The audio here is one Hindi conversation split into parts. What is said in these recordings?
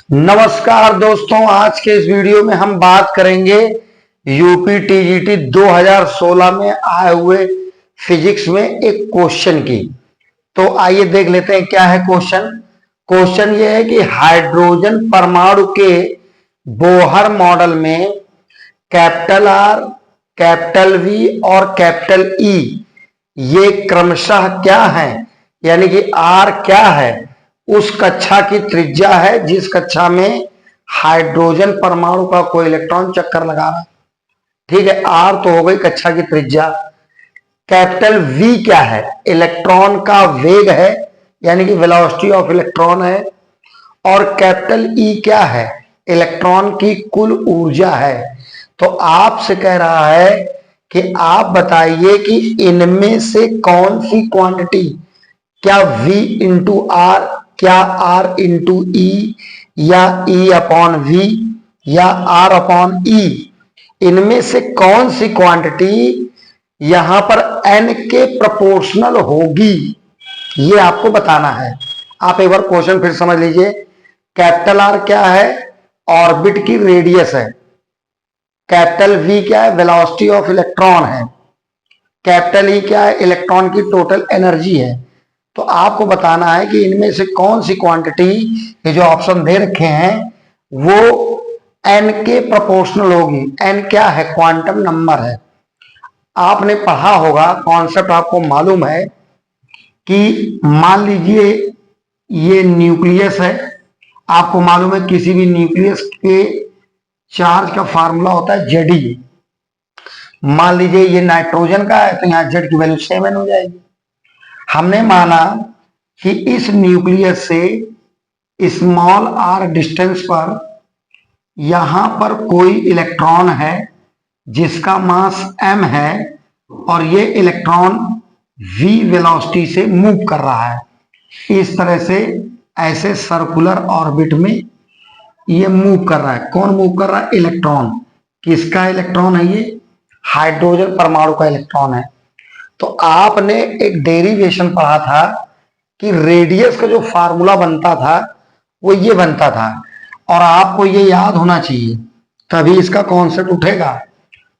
नमस्कार दोस्तों, आज के इस वीडियो में हम बात करेंगे यूपी टीजीटी 2016 में आए हुए फिजिक्स में एक क्वेश्चन की। तो आइए देख लेते हैं क्या है क्वेश्चन। क्वेश्चन ये है कि हाइड्रोजन परमाणु के बोहर मॉडल में कैपिटल आर, कैपिटल वी और कैपिटल ई ये क्रमशः क्या है, यानी कि आर क्या है, उस कक्षा की त्रिज्या है जिस कक्षा में हाइड्रोजन परमाणु का कोई इलेक्ट्रॉन चक्कर लगा रहा है। ठीक है, आर तो हो गई कक्षा की त्रिज्या। कैपिटल वी क्या है, इलेक्ट्रॉन का वेग है, यानी कि वेलोसिटी ऑफ इलेक्ट्रॉन है। और कैपिटल ई क्या है, इलेक्ट्रॉन की कुल ऊर्जा है। तो आपसे कह रहा है कि आप बताइए कि इनमें से कौन सी क्वांटिटी, क्या V इंटू आर, क्या R इंटू ई, या E अपॉन V, या R अपॉन E, इनमें से कौन सी क्वांटिटी यहां पर n के प्रोपोर्शनल होगी, ये आपको बताना है। आप एक बार क्वेश्चन फिर समझ लीजिए। कैपिटल R क्या है, ऑर्बिट की रेडियस है। कैपिटल V क्या है, वेलोसिटी ऑफ इलेक्ट्रॉन है। कैपिटल E क्या है, इलेक्ट्रॉन की टोटल एनर्जी है। तो आपको बताना है कि इनमें से कौन सी क्वांटिटी, ये जो ऑप्शन दे रखे हैं, वो n के प्रोपोर्शनल होगी। n क्या है, क्वांटम नंबर है। आपने पढ़ा होगा, कॉन्सेप्ट आपको मालूम है कि मान लीजिए ये न्यूक्लियस है। आपको मालूम है किसी भी न्यूक्लियस के चार्ज का फार्मूला होता है Ze। मान लीजिए ये नाइट्रोजन का है तो यहां Z की वैल्यू 7 हो जाएगी। हमने माना कि इस न्यूक्लियस से स्मॉल r डिस्टेंस पर यहां पर कोई इलेक्ट्रॉन है जिसका मास m है, और ये इलेक्ट्रॉन v वेलोसिटी से मूव कर रहा है। इस तरह से ऐसे सर्कुलर ऑर्बिट में ये मूव कर रहा है। कौन मूव कर रहा है, इलेक्ट्रॉन। किसका इलेक्ट्रॉन है, ये हाइड्रोजन परमाणु का इलेक्ट्रॉन है। तो आपने एक डेरिवेशन पढ़ा था कि रेडियस का जो फार्मूला बनता था वो ये बनता था, और आपको ये याद होना चाहिए तभी इसका कॉन्सेप्ट उठेगा।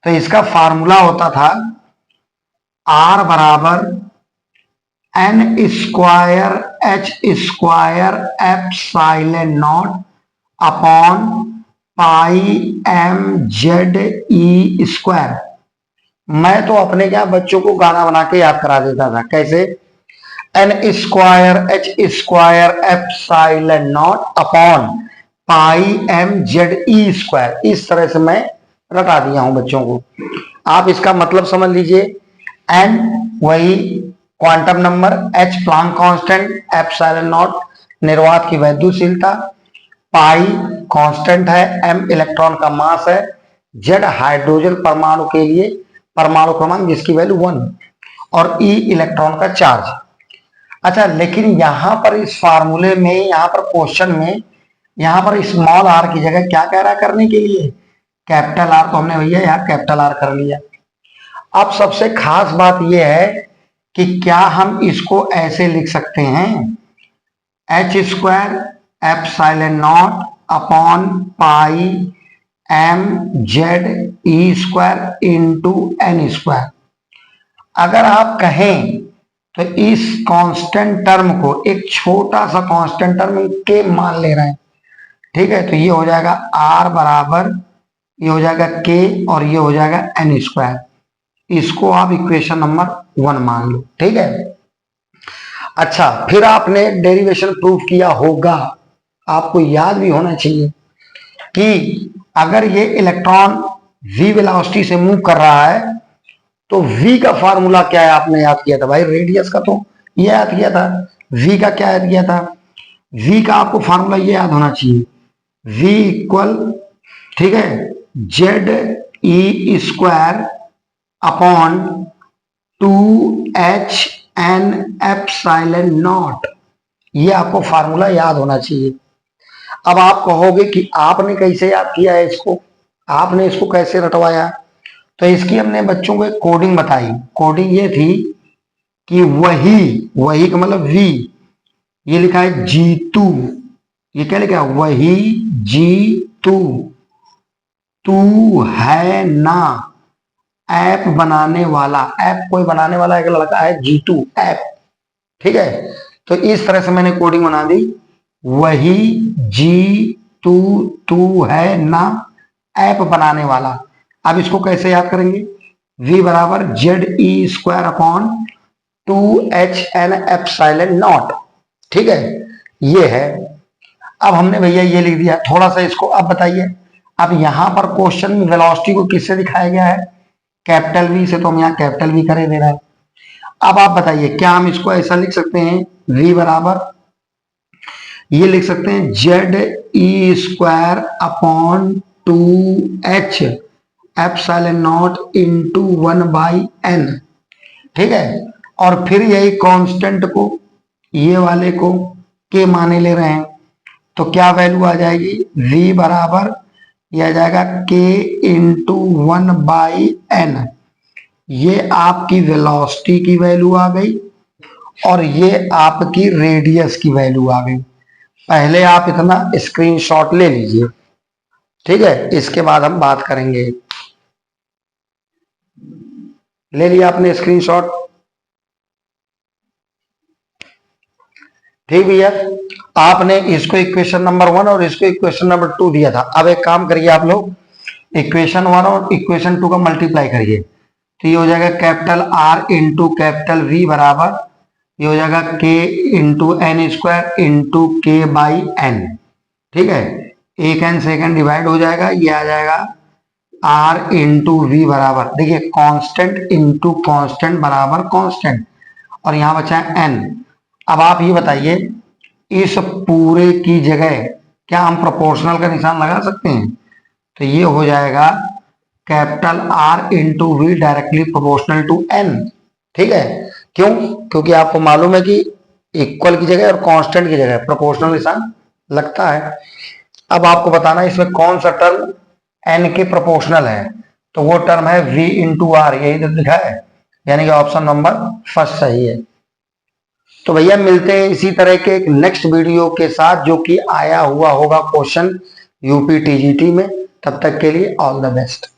तो इसका फार्मूला होता था R बराबर n square h square epsilon not upon pi m z e square. मैं तो अपने क्या बच्चों को गाना बना के याद करा देता था। कैसे, n square h square epsilon not upon pi m z e square. इस तरह से मैं रटा दिया हूं बच्चों को। आप इसका मतलब समझ लीजिए। n वही quantum number, h Planck constant, epsilon naught निर्वात की वैद्युशीलता, पाई कांस्टेंट है, m इलेक्ट्रॉन का मास है, z हाइड्रोजन परमाणु के लिए परमाणु क्रमांक जिसकी वैल्यू 1, और E इलेक्ट्रॉन का चार्ज। अच्छा, लेकिन यहां पर इस फार्मूले में, यहां पर क्वेश्चन में, यहां पर स्मॉल r की जगह क्या कह रहा है करने के लिए, कैपिटल R। तो हमने भैया यहाँ कैपिटल R कर लिया। अब सबसे खास बात यह है कि क्या हम इसको ऐसे लिख सकते हैं, h square epsilon not upon pi m z e square into n square. अगर आप कहें तो इस कांस्टेंट टर्म को एक छोटा सा कांस्टेंट टर्म के मान ले रहे हैं। ठीक है, तो ये हो जाएगा r बराबर, ये हो जाएगा k, और ये हो जाएगा n स्क्वायर। इसको आप इक्वेशन नंबर 1 मान लो। ठीक है। अच्छा, फिर आपने डेरिवेशन प्रूफ किया होगा, आपको याद भी होना चाहिए कि अगर ये इलेक्ट्रॉन v वेलोसिटी से मूव कर रहा है तो v का फार्मूला क्या है, आपने याद किया था भाई। रेडियस का तो ये याद किया था, v का क्या याद किया था, v का आपको फार्मूला ये याद होना चाहिए, v इक्वल, ठीक है, z e square upon 2h n epsilon not. ये आपको फार्मूला याद होना चाहिए। अब आप कहोगे कि आपने कैसे याद किया है इसको, आपने इसको कैसे रटवाया। तो इसकी हमने बच्चों को एक कोडिंग बताई। कोडिंग ये थी कि वही का मतलब V, ये लिखा है G2, ये क्या लिखा, वही जी तू है ना ऐप बनाने वाला। ऐप कोई बनाने वाला एक लड़का है, जीतू ऐप। ठीक है, तो इस तरह से मैंने कोडिंग बना दी, वही जी तू है ना ऐप बनाने वाला। अब इसको कैसे याद करेंगे, v बराबर ZE² upon 2HN epsilon not. ठीक है, ये है। अब हमने भैया ये लिख दिया, थोड़ा सा इसको अब बताइए। अब यहां पर क्वेश्चन में वेलोसिटी को किससे दिखाया गया है, कैपिटल वी से, तो हम यहाँ कैपिटल वी करे दे रहा है। अब आप बताइए, क्या हम इसको ऐसा लिख सकते हैं, v बराबर ये लिख सकते हैं ZE² upon 2H epsilon not into 1/n। ठीक है, और फिर यही कांस्टेंट को, ये वाले को के माने ले रहे हैं, तो क्या वैल्यू आ जाएगी, v बराबर यह आ जाएगा k इंटू 1/n। ये आपकी वेलोसिटी की वैल्यू आ गई और ये आपकी रेडियस की वैल्यू आ गई। पहले आप इतना स्क्रीनशॉट ले लीजिए। ठीक है, इसके बाद हम बात करेंगे। ले लिया आपने स्क्रीनशॉट, ठीक भैया। आपने इसको इक्वेशन नंबर 1 और इसको इक्वेशन नंबर 2 दिया था। अब एक काम करिए आप लोग, इक्वेशन 1 और इक्वेशन 2 का मल्टीप्लाई करिए, तो ये हो जाएगा capital R into capital V बराबर, ये हो जाएगा k into n² into k/n। ठीक है, एक n सेकेंड डिवाइड हो जाएगा, ये आ जाएगा R इंटू V बराबर, देखिए कांस्टेंट इंटू कांस्टेंट बराबर कांस्टेंट, और यहां बचा है n। अब आप ये बताइए, इस पूरे की जगह क्या हम प्रोपोर्शनल का निशान लगा सकते हैं, तो ये हो जाएगा capital R into V directly proportional to n। ठीक है, क्यों, क्योंकि आपको मालूम है कि इक्वल की जगह और कांस्टेंट की जगह प्रोपोर्शनल निशान लगता है। अब आपको बताना है इसमें कौन सा टर्म n के प्रोपोर्शनल है, तो वो टर्म है v इंटू आर, यही तो लिखा है, यानी कि ऑप्शन नंबर फर्स्ट सही है। तो भैया मिलते हैं इसी तरह के एक नेक्स्ट वीडियो के साथ, जो कि आया हुआ होगा क्वेश्चन यूपी टीजीटी में। तब तक के लिए ऑल द बेस्ट।